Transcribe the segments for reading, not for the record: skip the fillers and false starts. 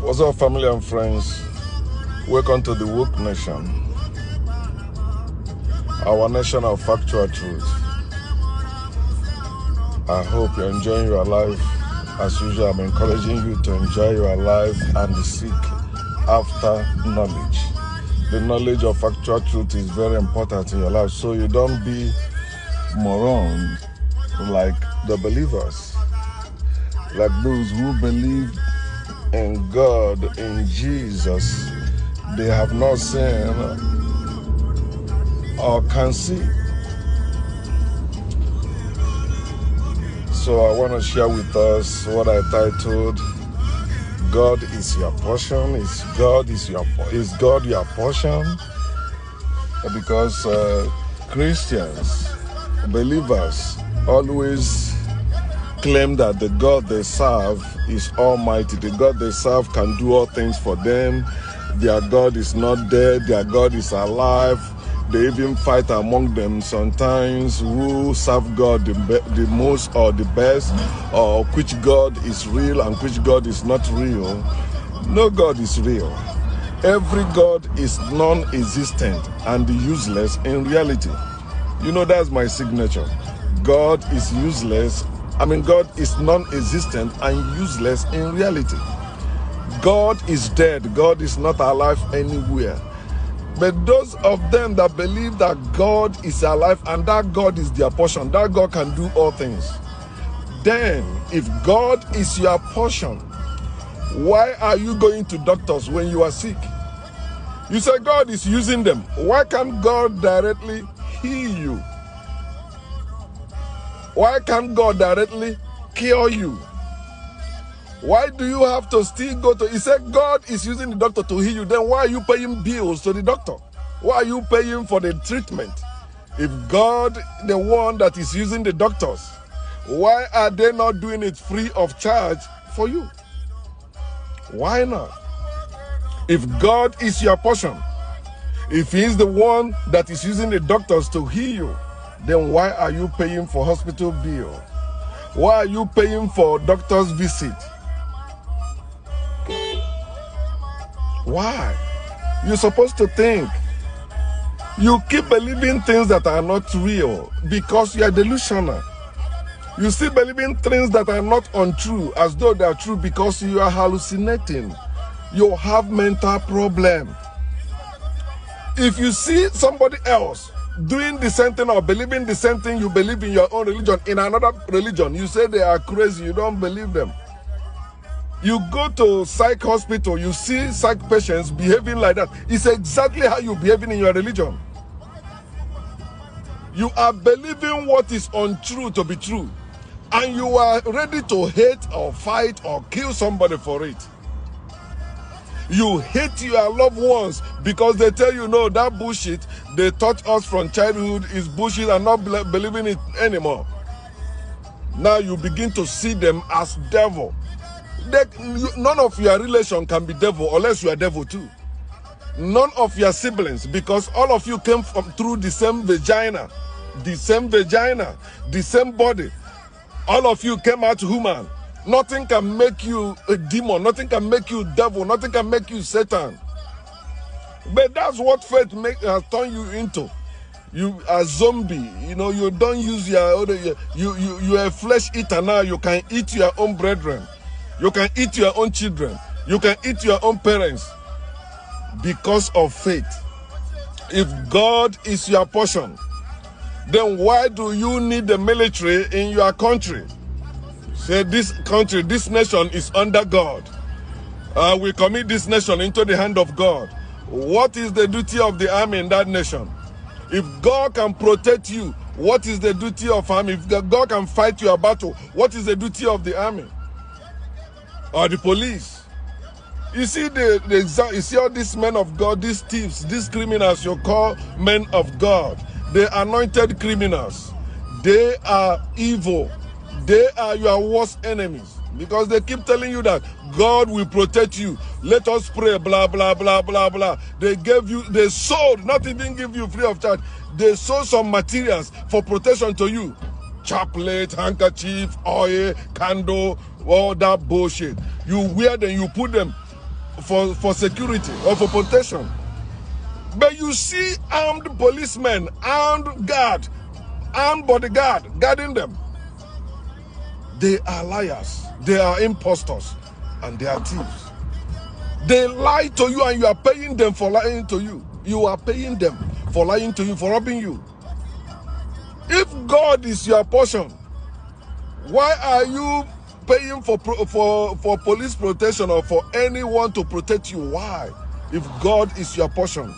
What's up, family and friends? Welcome to the Woke Nation, our nation of factual truth. I hope you're enjoying your life. As usual, I'm encouraging you to enjoy your life and seek after knowledge. The knowledge of factual truth is very important in your life, so you don't be moron like the believers, like those who believe in God, in Jesus. They have not seen or can see. So I want to share with us what I titled, God is your portion. Is God your portion? Because Christians, believers, always claim that the God they serve is almighty. The God they serve can do all things for them. Their God is not dead. Their God is alive. They even fight among them sometimes who serve God the most or the best, or which God is real and which God is not real. No God is real. Every God is non-existent and useless in reality. You know, that's my signature. God is useless. God is non-existent and useless in reality. God is dead. God is not alive anywhere. But those of them that believe that God is alive and that God is their portion, that God can do all things, then if God is your portion, why are you going to doctors when you are sick? You say God is using them. Why can't God directly heal you? Why can't God directly cure you? Why do you have to still go to... He said God is using the doctor to heal you. Then why are you paying bills to the doctor? Why are you paying for the treatment? If God, the one that is using the doctors, why are they not doing it free of charge for you? Why not? If God is your portion, if He's the one that is using the doctors to heal you, then why are you paying for hospital bill? Why are you paying for doctor's visit? Why? You're supposed to think. You keep believing things that are not real because you are delusional. You still believing things that are not untrue as though they are true because you are hallucinating. You have mental problem. If you see somebody else doing the same thing or believing the same thing you believe in your own religion, in another religion, you say they are crazy, you don't believe them. You go to psych hospital, you see psych patients behaving like that. It's exactly how you're behaving in your religion. You are believing what is untrue to be true, and you are ready to hate or fight or kill somebody for it. You hate your loved ones because they tell you, no, that bullshit they taught us from childhood is bullshit and not believing it anymore. Now you begin to see them as devil. None of your relation can be devil unless you are devil too. None of your siblings, because all of you came through the same vagina, the same body. All of you came out human. Nothing can make you a demon. Nothing can make you devil. Nothing can make you Satan. But that's what faith has turned you into. You are a zombie. You know, you don't use you are a flesh eater now. You can eat your own brethren. You can eat your own children. You can eat your own parents because of faith. If God is your portion, then why do you need the military in your country? Say this country, this nation is under God. We commit this nation into the hand of God. What is the duty of the army in that nation? If God can protect you, what is the duty of army? If God can fight your battle, what is the duty of the army? Or the police? You see you see all these men of God, these thieves, these criminals you call men of God. They are anointed criminals. They are evil. They are your worst enemies because they keep telling you that God will protect you. Let us pray, blah, blah, blah, blah, blah. They sold, not even give you free of charge. They sold some materials for protection to you. Chaplet, handkerchief, oil, candle, all that bullshit. You wear them, you put them. for security or for protection. But you see armed policemen, armed guard, armed bodyguard guarding them. They are liars, they are impostors, and they are thieves. They lie to you and you are paying them for lying to you. You are paying them for lying to you, for robbing you. If God is your portion, why are you paying for police protection or for anyone to protect you? Why? If God is your portion.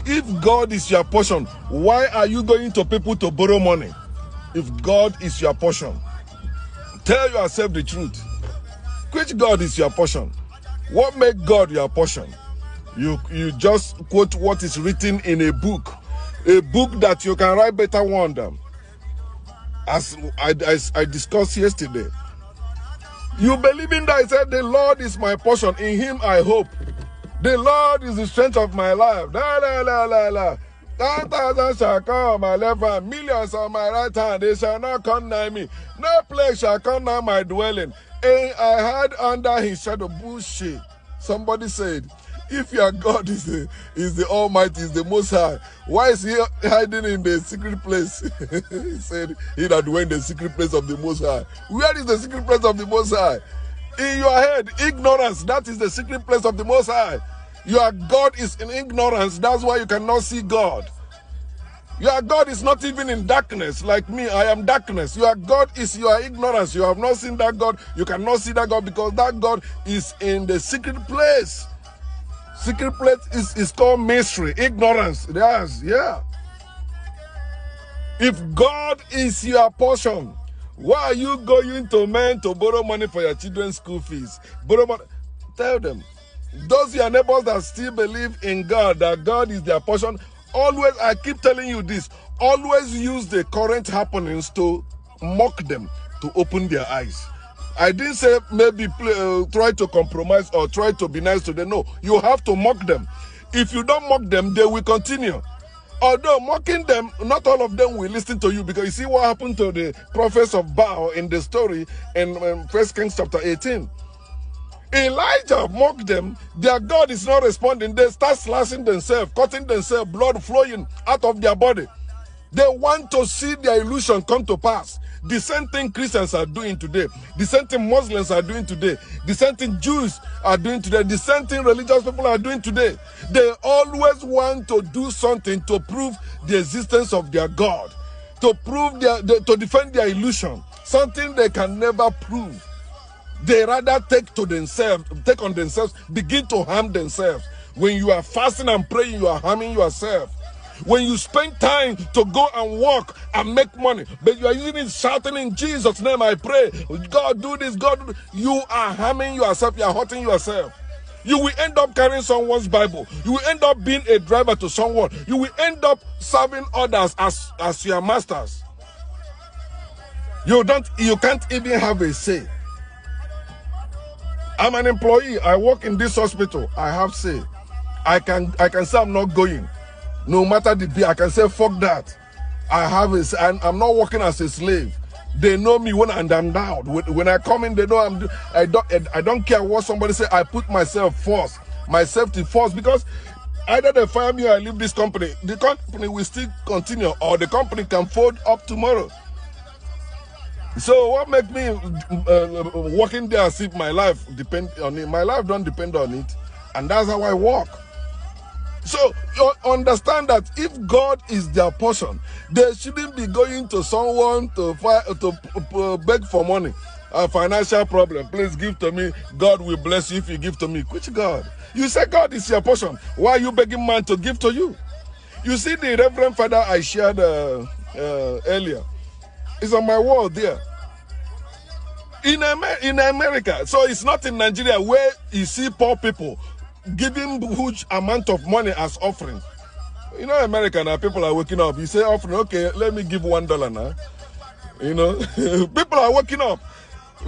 If God is your portion, why are you going to people to borrow money? If God is your portion, tell yourself the truth. Which God is your portion? What makes God your portion? You just quote what is written in a book that you can write better one than. As I discussed yesterday. You believe in that? I said, the Lord is my portion, in him I hope. The Lord is the strength of my life. La la la la la. 10,000 shall come on my left hand, millions on my right hand, they shall not come nigh me. No plague shall come nigh my dwelling. And I hide under his shadow. Bullshit. Somebody said, if your God is the Almighty, is the Most High, why is he hiding in the secret place? He said, he that dwell in the secret place of the Most High. Where is the secret place of the Most High? In your head, ignorance, that is the secret place of the Most High. Your God is in ignorance, that's why you cannot see God. Your God is not even in darkness like me. I am darkness. Your God is your ignorance. You have not seen that God. You cannot see that God because that God is in the secret place. Secret place is called mystery, ignorance. Yes, yeah. If God is your portion, why are you going to men to borrow money for your children's school fees? Borrow money. Tell them. Those your neighbors that still believe in God, that God is their portion, always, I keep telling you this, always use the current happenings to mock them, to open their eyes. I didn't say maybe try to compromise or try to be nice to them. No, you have to mock them. If you don't mock them, they will continue. Although mocking them, not all of them will listen to you, because you see what happened to the prophets of Baal in the story in 1 Kings chapter 18. Elijah mocked them. Their God is not responding. They start slashing themselves, cutting themselves, blood flowing out of their body. They want to see their illusion come to pass. The same thing Christians are doing today. The same thing Muslims are doing today. The same thing Jews are doing today. The same thing religious people are doing today. They always want to do something to prove the existence of their God, to prove to defend their illusion, something they can never prove. They rather take on themselves, begin to harm themselves. When you are fasting and praying, you are harming yourself. When you spend time to go and work and make money, but you are using it shouting in Jesus' name, I pray, God do this, God do this, you are harming yourself, you are hurting yourself. You will end up carrying someone's Bible. You will end up being a driver to someone. You will end up serving others as your masters. You can't even have a say. I'm an employee. I work in this hospital. I have say. I can say I'm not going. No matter the bill, I can say fuck that. I have a say. I'm not working as a slave. They know me when I'm down. When I come in, they know I don't care what somebody say. I put myself first, my safety first, because either they fire me or I leave this company. The company will still continue, or the company can fold up tomorrow. So what makes me working there as if my life depends on it? My life don't depend on it, and that's how I work. So you understand that if God is their portion, they shouldn't be going to someone to beg for money. A financial problem, please give to me. God will bless you if you give to me. Which God? You say God is your portion. Why are you begging man to give to you? You see the Reverend Father I shared earlier. It's on my wall there. In America, so it's not in Nigeria where you see poor people giving huge amount of money as offering. You know, America now, people are waking up. You say offering, okay, let me give $1 now. You know, people are waking up.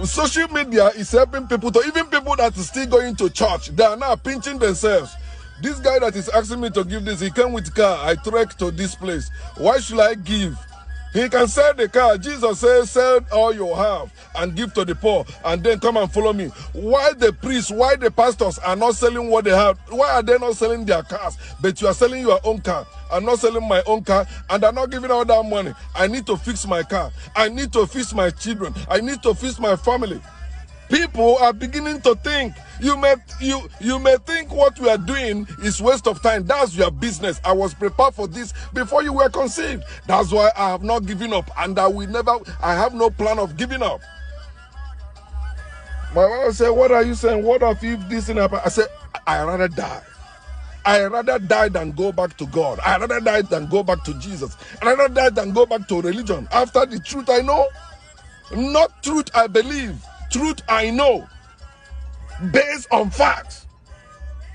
Social media is helping people to, even people that are still going to church, they are now pinching themselves. This guy that is asking me to give this, he came with car. I trek to this place. Why should I give? He can sell the car. Jesus says, sell all you have and give to the poor, and then come and follow me. Why the priests, why the pastors are not selling what they have? Why are they not selling their cars? But you are selling your own car. I'm not selling my own car, and I'm not giving all that money. I need to fix my car. I need to fix my children. I need to fix my family. People are beginning to think. You may think what you are doing is waste of time. That's your business. I was prepared for this before you were conceived. That's why I have not given up, and I have no plan of giving up. My wife said, "What are you saying? What if this thing happen?" I said, "I rather die. I rather die than go back to God. I rather die than go back to Jesus. I rather die than go back to religion. After the truth I know, not truth I believe. Truth I know, based on facts.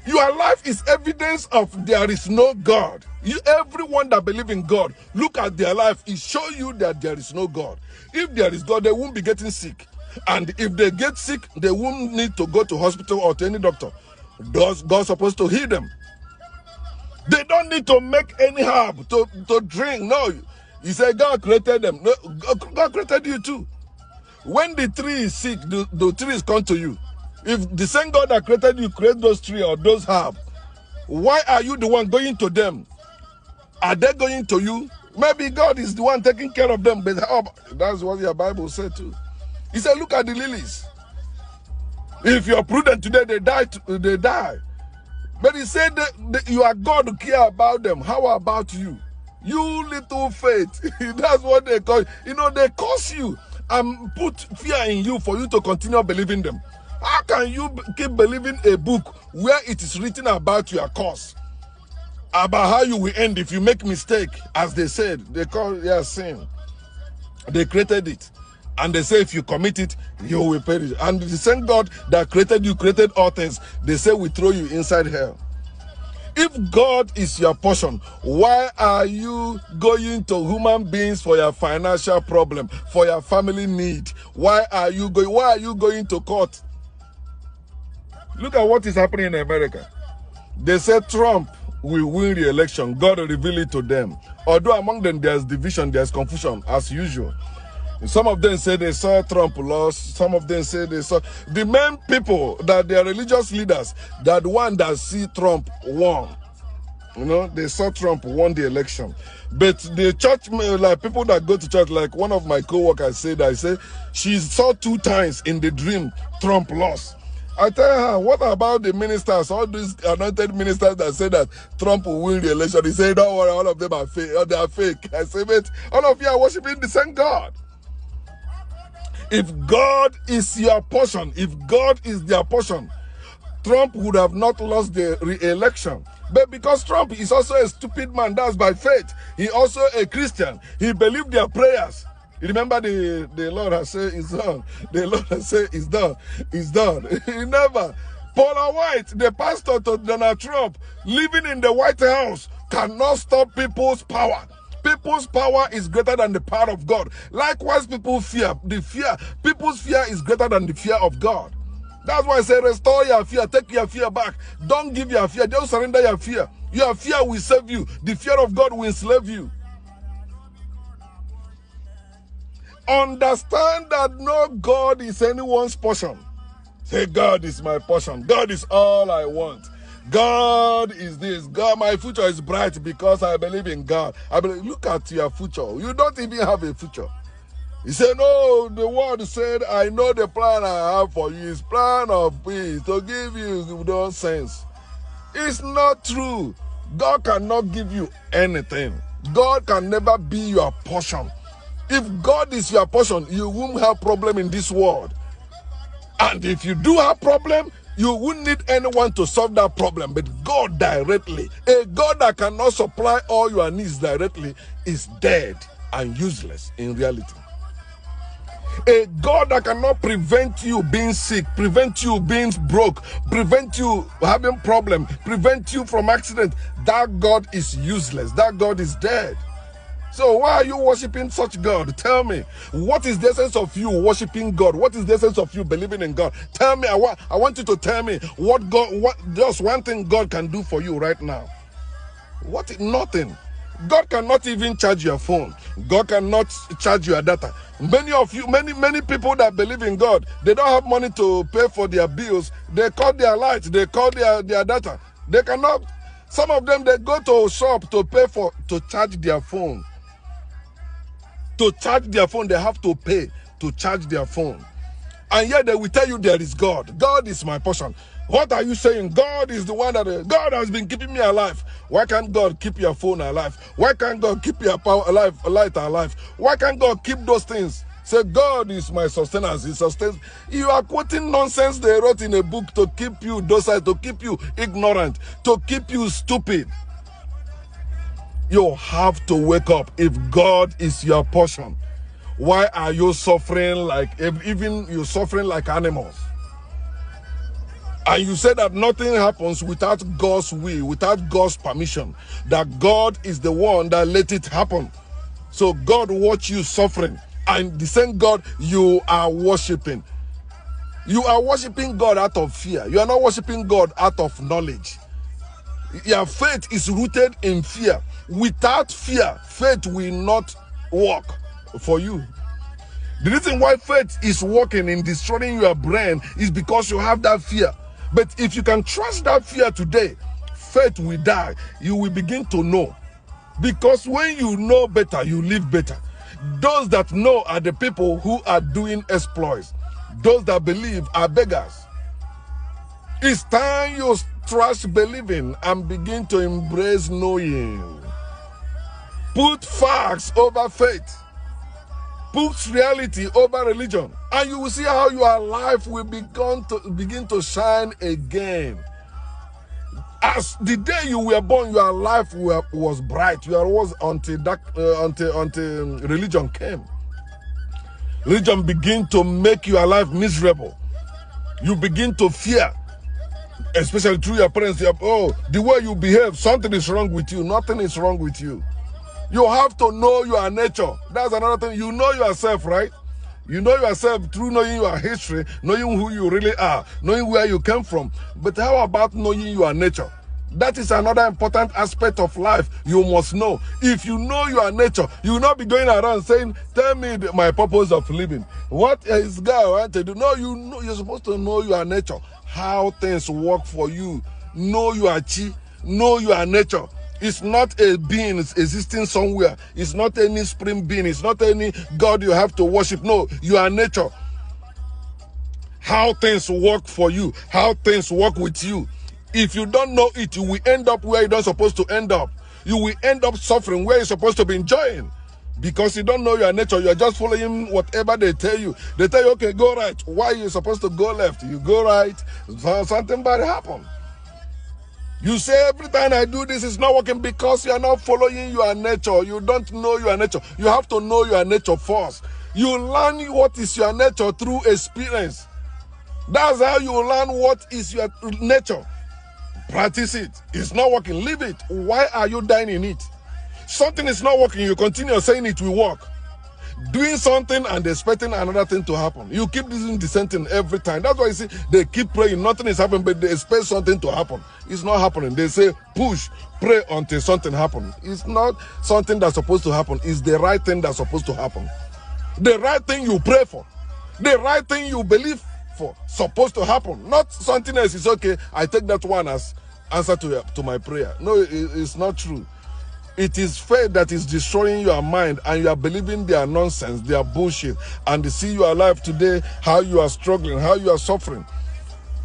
Your life is evidence of there is no God. Everyone that believes in God, look at their life. It shows you that there is no God. If there is God, they won't be getting sick. And if they get sick, they won't need to go to hospital or to any doctor. God's supposed to heal them. They don't need to make any herb to drink. No, he said God created them. No, God created you too. When the tree is sick, the trees come to you. If the same God that created you create those trees or those herbs, why are you the one going to them? Are they going to you? Maybe God is the one taking care of them. But that's what your Bible said too. He said, look at the lilies. If you're prudent today, they die. But he said that you are God to care about them. How about you? You little faith. That's what they call. They curse you and put fear in you for you to continue believing them. How can you keep believing a book where it is written about your curse? About how you will end if you make mistake, as they said. They call it sin. They created it. And they say if you commit it, you will perish. And the same God that created you, created all things, they say we throw you inside hell. If God is your portion, why are you going to human beings for your financial problem, for your family need? Why are you going to court? Look at what is happening in America. They say Trump will win the election. God will reveal it to them. Although among them there's division, there's confusion as usual. Some of them say they saw Trump lost. Some of them say they saw the main people that they are religious leaders, that one that see Trump won. They saw Trump won the election. But the church, like people that go to church, like one of my co-workers said, she saw 2 times in the dream Trump lost. I tell her, what about the ministers, all these anointed ministers that say that Trump will win the election? He said, don't worry, all of them are fake. They are fake. I say, but all of you are worshiping the same God. If God is your portion, if God is their portion, Trump would have not lost the re-election. But because Trump is also a stupid man, that's by faith. He also a Christian. He believed their prayers. You remember the Lord has said it's done. The Lord has said it's done. It's done. He never. Paula White, the pastor to Donald Trump, living in the White House, cannot stop people's power. People's power is greater than the power of God. Likewise, people's fear is greater than the fear of God. That's why I say restore your fear, take your fear back. Don't give your fear, don't surrender your fear. Your fear will save you. The fear of God will enslave you. Understand that no God is anyone's portion. Say, God is my portion. God is all I want. God is this. God, my future is bright because I believe in God. Look at your future. You don't even have a future. He said, no, the word said, I know the plan I have for you is plan of peace, to give you no sense. It's not true. God cannot give you anything. God can never be your portion. If God is your portion, you won't have problem in this world. And if you do have problem, you won't need anyone to solve that problem, but God directly. A God that cannot supply all your needs directly is dead and useless in reality. A God that cannot prevent you being sick, prevent you being broke, prevent you having problem, prevent you from accident, that God is useless. That God is dead. So why are you worshiping such God? Tell me, what is the essence of you worshiping God? What is the essence of you believing in God? Tell me, I want you to tell me what just one thing God can do for you right now. Nothing. God cannot even charge your phone. God cannot charge your data. Many of you, many people that believe in God, they don't have money to pay for their bills. They call their lights, they call their data. They cannot. Some of them, they go to a shop to pay to charge their phone. To charge their phone, they have to pay to charge their phone. And yet they will tell you there is God. God is my portion. What are you saying? God is the one that God has been keeping me alive. Why can't God keep your phone alive? Why can't God keep your power alive, light alive? Why can't God keep those things? Say, God is my sustenance. He sustains. You are quoting nonsense they wrote in a book to keep you docile, to keep you ignorant, to keep you stupid. You have to wake up. If God is your portion, why are you suffering like, even you're suffering like animals? And you say that nothing happens without God's will, without God's permission, that God is the one that let it happen. So God watch you suffering, and the same God you are worshiping. You are worshiping God out of fear. You are not worshiping God out of knowledge. Your faith is rooted in fear. Without fear, faith will not work for you. The reason why faith is working in destroying your brain is because you have that fear. But if you can trust that fear today, faith will die. You will begin to know. Because when you know better, you live better. Those that know are the people who are doing exploits. Those that believe are beggars. It's time you trust believing and begin to embrace knowing. Put facts over faith. Put reality over religion, and you will see how your life will begin to shine again. As the day you were born, your life was bright. Your was until religion came. Religion begin to make your life miserable. You begin to fear, especially through your parents. Oh, the way you behave, something is wrong with you. Nothing is wrong with you. You have to know your nature. That's another thing. You know yourself, right? You know yourself through knowing your history, knowing who you really are, knowing where you came from. But how about knowing your nature? That is another important aspect of life you must know. If you know your nature, you will not be going around saying, tell me my purpose of living. What is God want to do? No, you're supposed to know your nature, how things work for you. Know your chi, know your nature. It's not a being existing somewhere. It's not any spring being. It's not any God you have to worship. No, you are nature. How things work for you. How things work with you. If you don't know it, you will end up where you're not supposed to end up. You will end up suffering where you're supposed to be enjoying. Because you don't know your nature. You're just following whatever they tell you. They tell you, okay, go right. Why are you supposed to go left? You go right. Something bad happen. You say every time I do this, it's not working because you are not following your nature. You don't know your nature. You have to know your nature first. You learn what is your nature through experience. That's how you learn what is your nature. Practice it. It's not working. Leave it. Why are you dying in it? Something is not working. You continue saying it will work. Doing something and expecting another thing to happen. You keep doing the same thing every time. That's why you see they keep praying. Nothing is happening, but they expect something to happen. It's not happening. They say push, pray until something happens. It's not something that's supposed to happen. It's the right thing that's supposed to happen. The right thing you pray for. The right thing you believe for. Supposed to happen. Not something else. It's okay. I take that one as answer to my prayer. No, it's not true. It is faith that is destroying your mind, and you are believing their nonsense, their bullshit, and they see you alive today, how you are struggling, how you are suffering.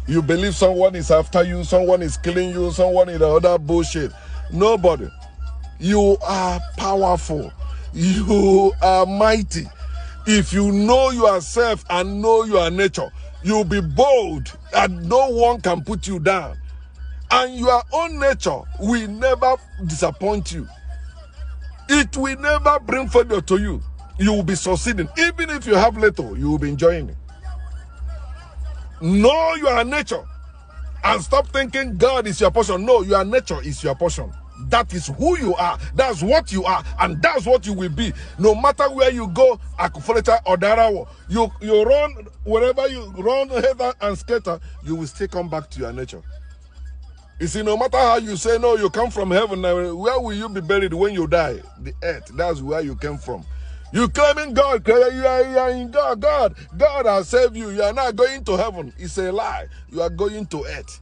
You believe someone is after you, someone is killing you, someone is the other bullshit. Nobody. You are powerful. You are mighty. If you know yourself and know your nature, you'll be bold and no one can put you down. And your own nature will never disappoint you. It will never bring failure to you. You will be succeeding. Even if you have little, you will be enjoying it. Know your nature and stop thinking God is your portion. No, your nature is your portion. That is who you are. That's what you are. And that's what you will be. No matter where you go, Akufaleta or Darawa, you run, wherever you run, hither and scatter, you will still come back to your nature. You see, no matter how you say, no, you come from heaven, where will you be buried when you die? The earth. That's where you came from. You claiming God, you are in God. God has saved you. You are not going to heaven. It's a lie. You are going to earth.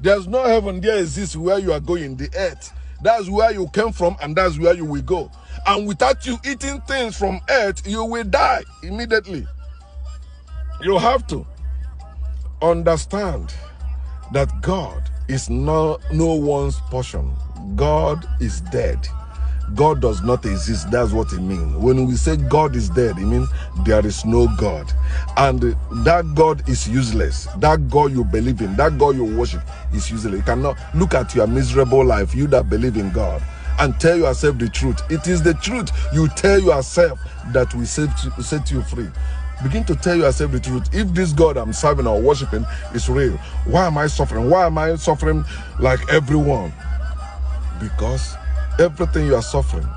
There's no heaven there exists where you are going, the earth. That's where you came from, and that's where you will go. And without you eating things from earth, you will die immediately. You have to understand that God is no one's portion. God is dead. God does not exist. That's what it means. When we say God is dead, it means there is no God. And that God is useless. That God you believe in, that God you worship is useless. You cannot look at your miserable life, you that believe in God, and tell yourself the truth. It is the truth you tell yourself that will set you free. Begin to tell yourself the truth. If this God I'm serving or worshiping is real, why am I suffering? Why am I suffering like everyone? Because everything you are suffering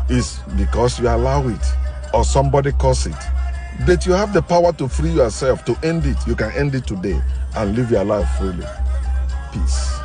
is because you allow it or somebody caused it. But you have the power to free yourself, to end it. You can end it today and live your life freely. Peace.